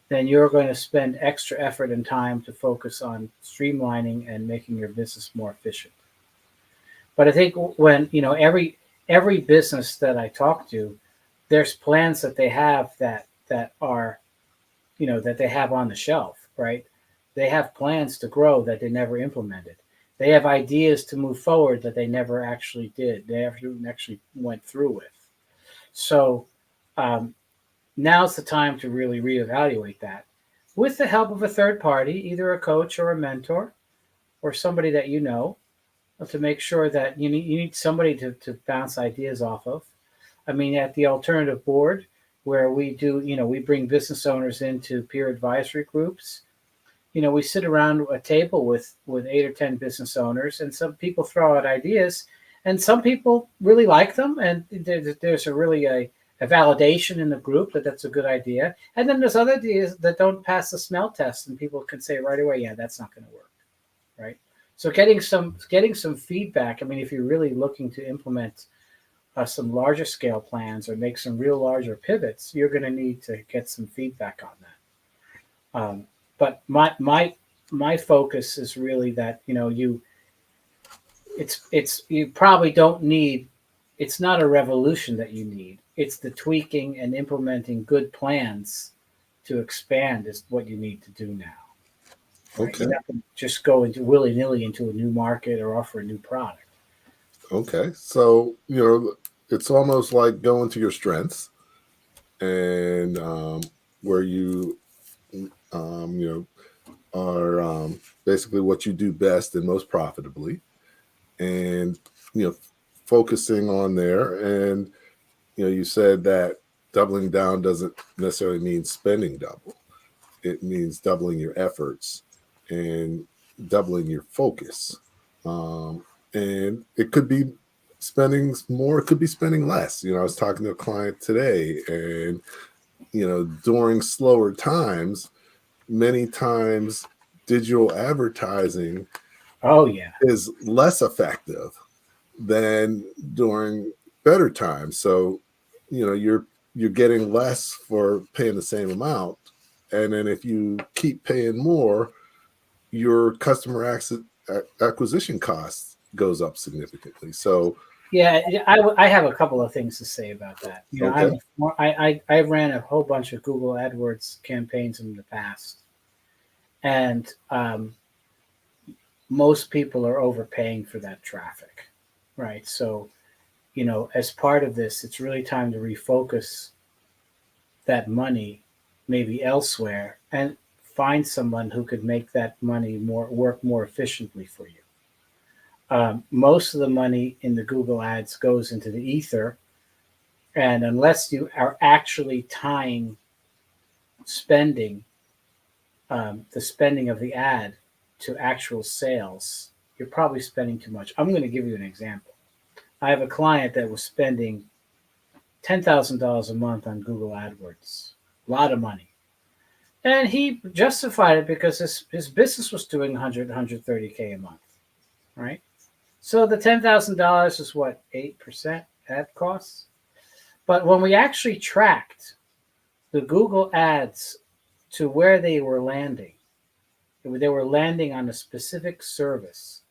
then you're going to spend extra effort and time to focus on streamlining and making your business more efficient. But I think when, every business that I talk to, there's plans that they have that are, that they have on the shelf, right? They have plans to grow that they never implemented. They have ideas to move forward that they never actually did. They actually went through with. So now's the time to really reevaluate that. with the help of a third party, either a coach or a mentor or somebody that you know, to make sure that you need somebody to bounce ideas off of. I mean, at the alternative board, where we do, we bring business owners into peer advisory groups. We sit around a table with 8 or 10 business owners, and some people throw out ideas, and some people really like them, and there's a validation in the group that that's a good idea. And then there's other ideas that don't pass the smell test, and people can say right away, yeah, that's not going to work, right? So getting some feedback. I mean, if you're really looking to implement some larger scale plans or make some real larger pivots, you're going to need to get some feedback on that. But my focus is really that you probably don't need. It's not a revolution that you need. It's the tweaking and implementing good plans to expand is what you need to do now. Right?
Okay.
You're not going to just go into willy-nilly into a new market or offer a new product.
Okay. So, it's almost like going to your strengths and where you, are basically what you do best and most profitably, and, focusing on there. And, you said that doubling down doesn't necessarily mean spending double. It means doubling your efforts and doubling your focus. And it could be spending more, it could be spending less. I was talking to a client today, and, during slower times, many times digital advertising is less effective than during better times. So, you're getting less for paying the same amount. And then if you keep paying more, your customer acquisition costs goes up significantly. So
yeah, I have a couple of things to say about that.
Okay.
I ran a whole bunch of Google AdWords campaigns in the past, and most people are overpaying for that traffic, right? So, as part of this, it's really time to refocus that money maybe elsewhere and find someone who could make that money work more efficiently for you. Most of the money in the Google ads goes into the ether. And unless you are actually tying spending, the spending of the ad to actual sales, you're probably spending too much. I'm going to give you an example. I have a client that was spending $10,000 a month on Google AdWords, a lot of money. And he justified it because his business was doing 130K a month, right? So the $10,000 is what, 8% ad costs? But when we actually tracked the Google ads to where they were landing on a specific service,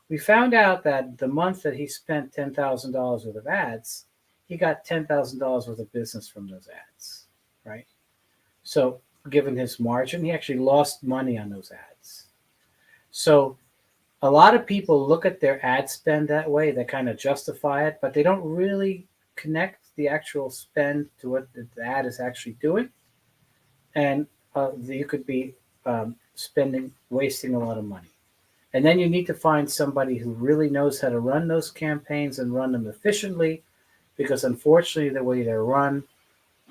we found out that the month that he spent $10,000 worth of ads, he got $10,000 worth of business from those ads, right? So given his margin, he actually lost money on those ads. So a lot of people look at their ad spend that way. They kind of justify it, but they don't really connect the actual spend to what the ad is actually doing. And you could be wasting a lot of money. And then you need to find somebody who really knows how to run those campaigns and run them efficiently, because unfortunately, the way they're run,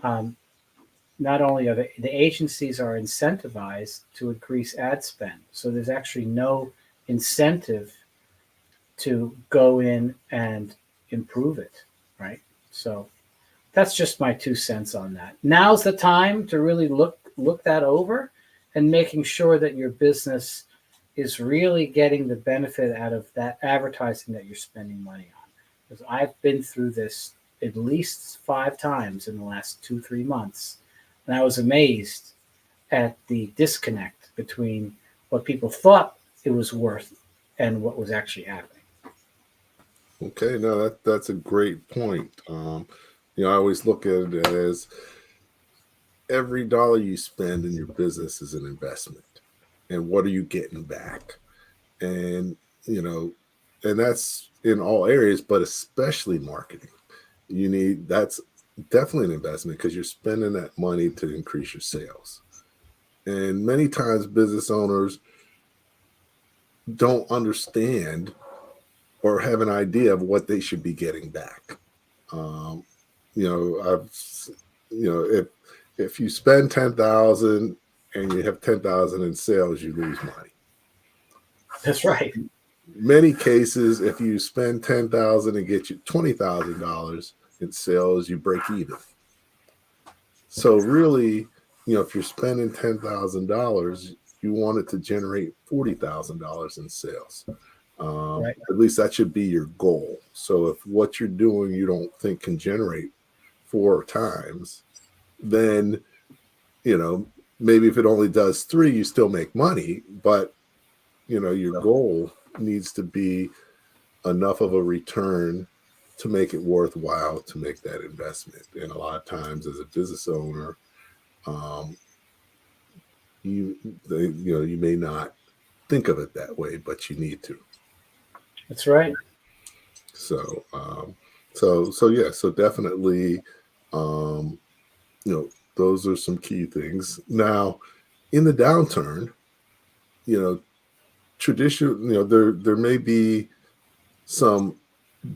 not only are the agencies are incentivized to increase ad spend, so there's actually no incentive to go in and improve it, right? So that's just my 2 cents on that. Now's the time to really look that over and making sure that your business is really getting the benefit out of that advertising that you're spending money on. Because I've been through this at least 5 times in the last 2-3 months, and I was amazed at the disconnect between what people thought it was worth and what was actually happening.
Okay, no, that's a great point. I always look at it as every dollar you spend in your business is an investment, and what are you getting back? And and that's in all areas, but especially marketing. That's definitely an investment because you're spending that money to increase your sales. And many times business owners don't understand or have an idea of what they should be getting back. Um, if you spend 10,000 and you have 10,000 in sales, you lose money.
That's right.
Many cases, if you spend 10,000 and get you $20,000 in sales, you break even. So really, if you're spending $10,000, you want it to generate $40,000 in sales.
Right.
At least that should be your goal. So if what you're doing you don't think can generate 4 times, then maybe if it only does 3, you still make money, but your goal needs to be enough of a return to make it worthwhile to make that investment. And a lot of times as a business owner, you may not think of it that way, but you need to.
That's right.
So definitely, those are some key things. Now, in the downturn, there may be some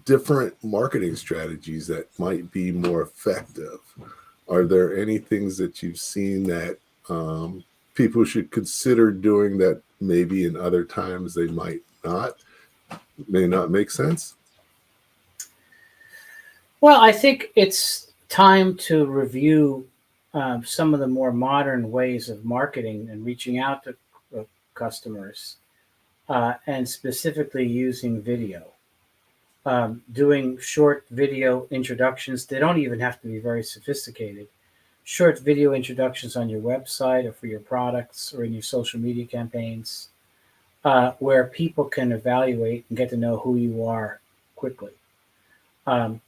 different marketing strategies that might be more effective. Are there any things that you've seen that people should consider doing that maybe in other times they may not make sense?
Well, I think it's time to review some of the more modern ways of marketing and reaching out to customers, and specifically using video. Doing short video introductions. They don't even have to be very sophisticated. Short video introductions on your website or for your products or in your social media campaigns, where people can evaluate and get to know who you are quickly. A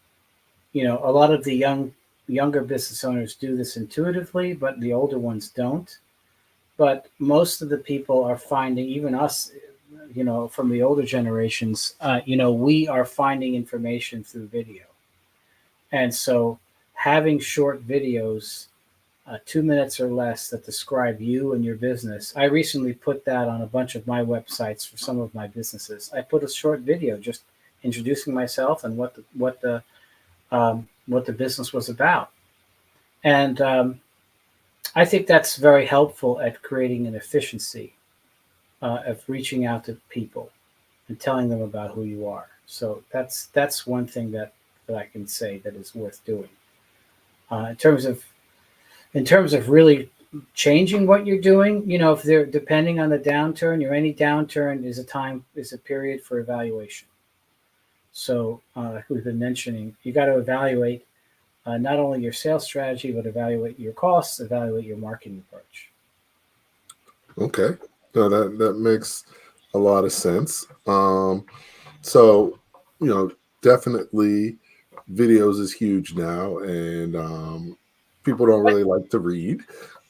lot of the younger business owners do this intuitively, but the older ones don't. But most of the people are finding, even us, from the older generations, we are finding information through video. And so having short videos, 2 minutes or less, that describe you and your business. I recently put that on a bunch of my websites for some of my businesses. I put a short video just introducing myself and what the business was about. And I think that's very helpful at creating an efficiency of reaching out to people and telling them about who you are. So that's one thing that I can say that is worth doing. In terms of really changing what you're doing, if they're depending on the downturn, any downturn is a period for evaluation. So like we've been mentioning, you got to evaluate not only your sales strategy, but evaluate your costs, evaluate your marketing approach.
Okay. No, that makes a lot of sense. So, definitely videos is huge now, and people don't really like to read.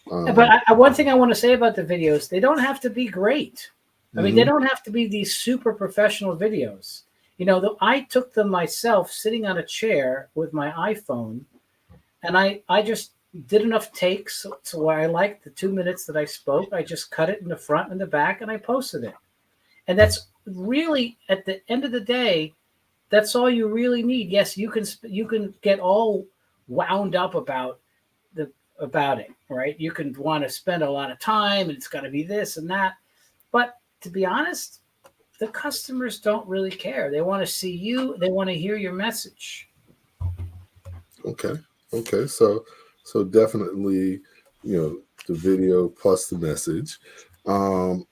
But one thing I want to say about the videos, they don't have to be great. I mean, they don't have to be these super professional videos. I took them myself sitting on a chair with my iPhone, and I just did enough takes to where I liked the 2 minutes that I spoke. I just cut it in the front and the back, and I posted it. And that's really, at the end of the day, that's all you really need. Yes, you can get all wound up about it, right? You can want to spend a lot of time, and it's got to be this and that. But to be honest, the customers don't really care. They want to see you. They want to hear your message.
Okay. So definitely, the video plus the message. There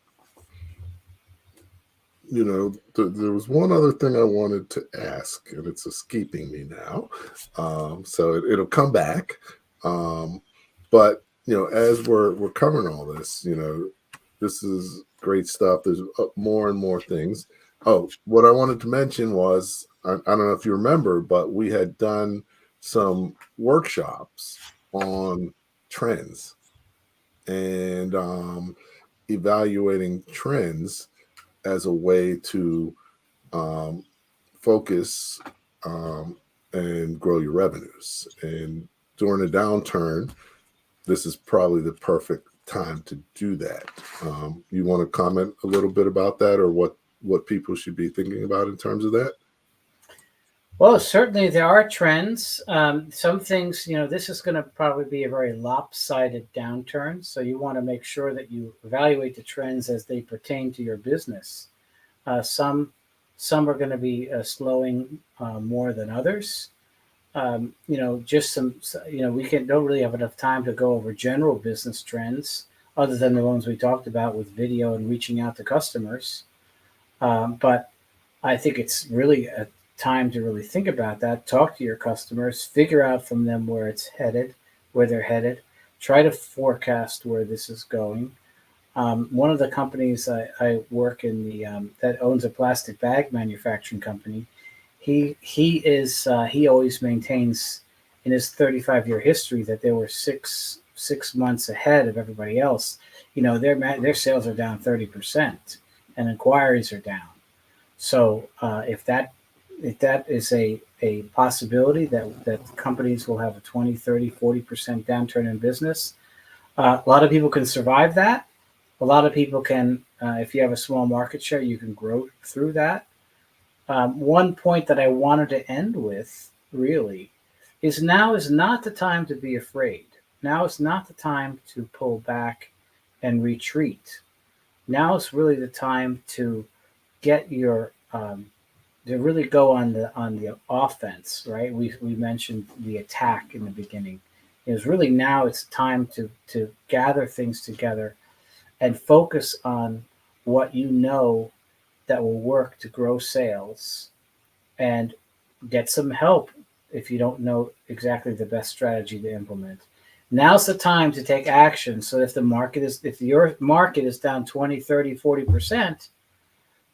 was one other thing I wanted to ask, and it's escaping me now. So it'll come back. But as we're covering all this, this is great stuff. There's more and more things. Oh, what I wanted to mention was, I don't know if you remember, but we had done some workshops on trends and evaluating trends as a way to focus and grow your revenues. And during a downturn, this is probably the perfect time to do that. You want to comment a little bit about that, or what people should be thinking about in terms of that?
Well, certainly there are trends. Some things, this is going to probably be a very lopsided downturn. So you want to make sure that you evaluate the trends as they pertain to your business. Some are going to be slowing more than others. Just we don't really have enough time to go over general business trends other than the ones we talked about with video and reaching out to customers. But I think it's really a time to really think about that. Talk to your customers, figure out from them where they're headed, try to forecast where this is going. One of the companies I work in that owns a plastic bag manufacturing company, he always maintains in his 35-year history that they were six months ahead of everybody else. Their sales are down 30% and inquiries are down. So if that is a possibility that companies will have a 20, 30, 40% downturn in business, a lot of people can survive that. A lot of people can, if you have a small market share, you can grow through that. One point that I wanted to end with really is now is not the time to be afraid. Now is not the time to pull back and retreat. Now is really the time to get to really go on the offense, right? We mentioned the attack in the beginning. It was really now it's time to gather things together and focus on what that will work to grow sales, and get some help if you don't know exactly the best strategy to implement. Now's the time to take action. So if your market is down 20, 30, 40%,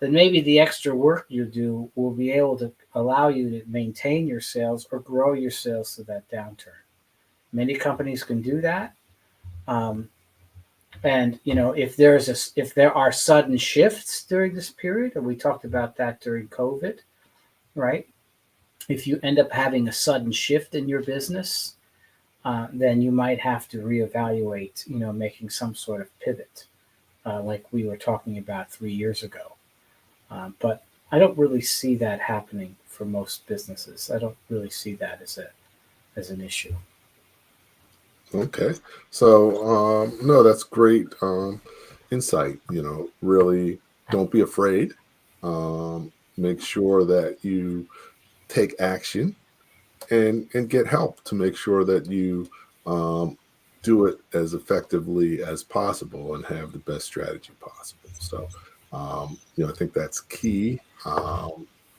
then maybe the extra work you do will be able to allow you to maintain your sales or grow your sales through that downturn. Many companies can do that. And if there are sudden shifts during this period, and we talked about that during COVID, right? If you end up having a sudden shift in your business, then you might have to reevaluate, making some sort of pivot, like we were talking about 3 years ago. But I don't really see that happening for most businesses. I don't really see that as an issue.
Okay. So, no, that's great insight. Really don't be afraid. Make sure that you take action and get help to make sure that you do it as effectively as possible and have the best strategy possible. So, I think that's key.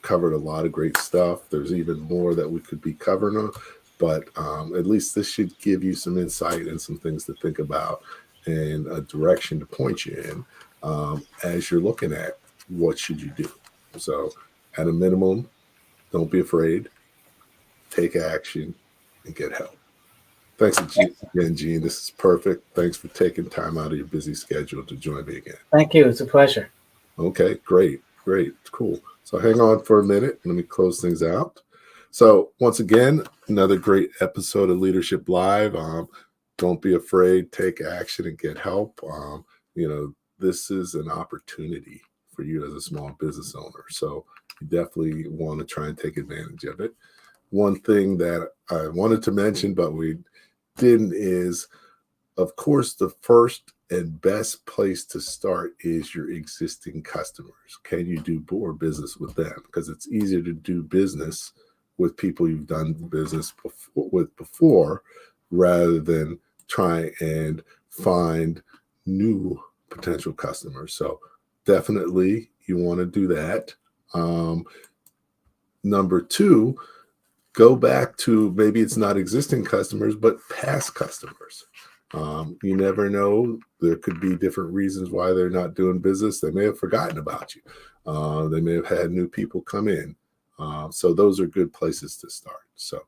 Covered a lot of great stuff. There's even more that we could be covering on. But at least this should give you some insight and some things to think about and a direction to point you in as you're looking at what should you do. So at a minimum, don't be afraid, take action, and get help. Thanks again, Gene. This is perfect. Thanks for taking time out of your busy schedule to join me again.
Thank you. It's a pleasure.
Okay, great. Cool. So hang on for a minute. Let me close things out. So once again, another great episode of Leadership Live. Don't be afraid, take action and get help. This is an opportunity for you as a small business owner. So you definitely want to try and take advantage of it. One thing that I wanted to mention, but we didn't, is, of course, the first and best place to start is your existing customers. Can you do more business with them? Because it's easier to do business with people you've done business with before, rather than try and find new potential customers. So definitely you want to do that. Number two, go back to, maybe it's not existing customers, but past customers. You never know. There could be different reasons why they're not doing business. They may have forgotten about you. They may have had new people come in. So those are good places to start. So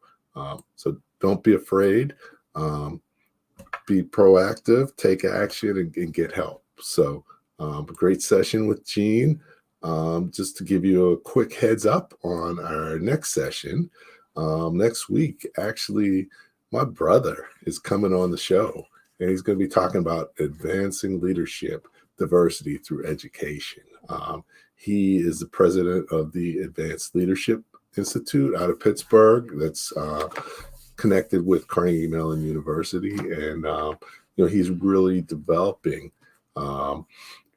don't be afraid. Be proactive, take action, and get help. So a great session with Gene. Just to give you a quick heads up on our next session. Next week, actually, my brother is coming on the show, and he's going to be talking about advancing leadership diversity through education. He is the president of the Advanced Leadership Institute out of Pittsburgh that's connected with Carnegie Mellon University. And, he's really developing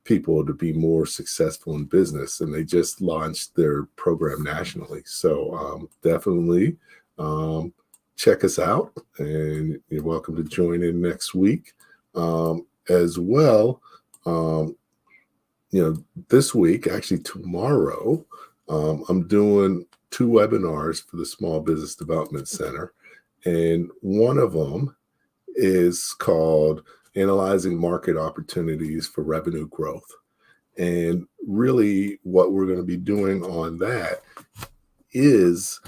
people to be more successful in business. And they just launched their program nationally. So definitely check us out. And you're welcome to join in next week as well. This week, actually tomorrow, I'm doing 2 webinars for the Small Business Development Center. And one of them is called Analyzing Market Opportunities for Revenue Growth. And really what we're going to be doing on that is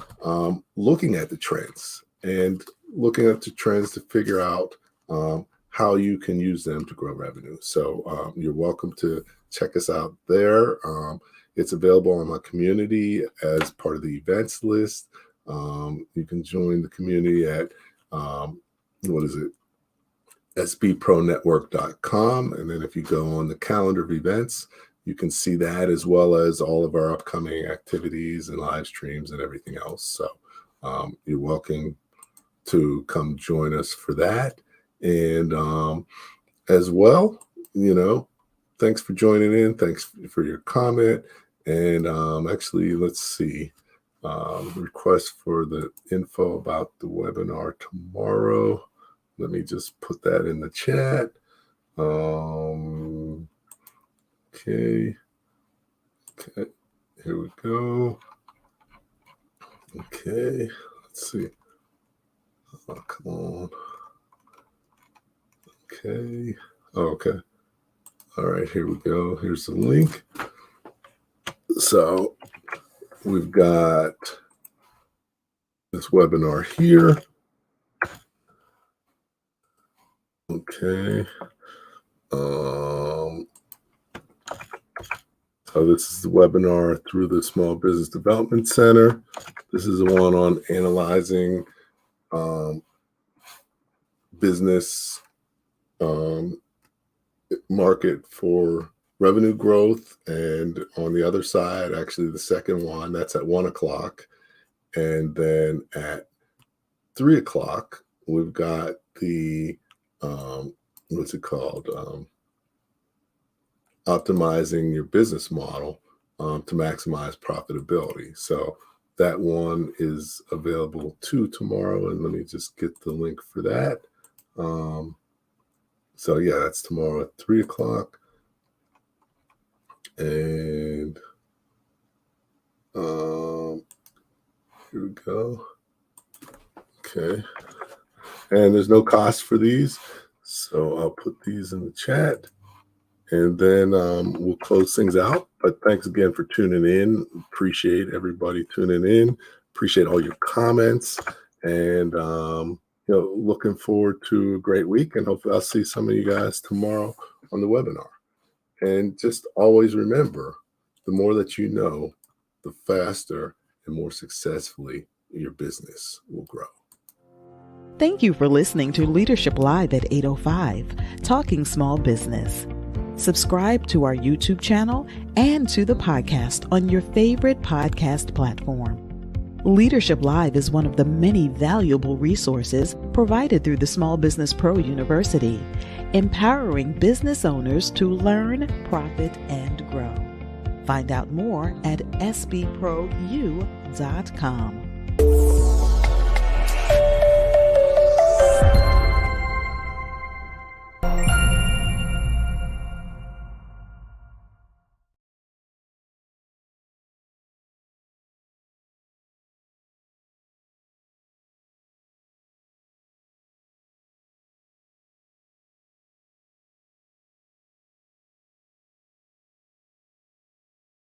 looking at the trends to figure out how you can use them to grow revenue. So you're welcome to check us out there. It's available on my community as part of the events list. You can join the community at, sbpronetwork.com. And then if you go on the calendar of events, you can see that as well as all of our upcoming activities and live streams and everything else. So you're welcome to come join us for that. And as well, thanks for joining in. Thanks for your comment. And actually, let's see. Request for the info about the webinar tomorrow. Let me just put that in the chat. Okay, here we go. Okay, let's see. Oh, come on. Okay. Okay. All right, here we go. Here's the link. So we've got this webinar here. Okay. So this is the webinar through the Small Business Development Center. This is the one on analyzing business market for revenue growth. And on the other side, actually the second one, that's at 1:00. And then at 3:00, we've got the, what's it called? Optimizing your business model to maximize profitability. So that one is available too tomorrow. And let me just get the link for that. So yeah, that's tomorrow at 3:00. And here we go. Okay. And there's no cost for these. So I'll put these in the chat. And then we'll close things out. But thanks again for tuning in. Appreciate everybody tuning in. Appreciate all your comments. And looking forward to a great week. And hopefully I'll see some of you guys tomorrow on the webinar. And just always remember, the more that you know, the faster and more successfully your business will grow.
Thank you for listening to Leadership Live at 8:05, Talking Small Business. Subscribe to our YouTube channel and to the podcast on your favorite podcast platform. Leadership Live is one of the many valuable resources provided through the Small Business Pro University, empowering business owners to learn, profit, and grow. Find out more at sbpro.u.com.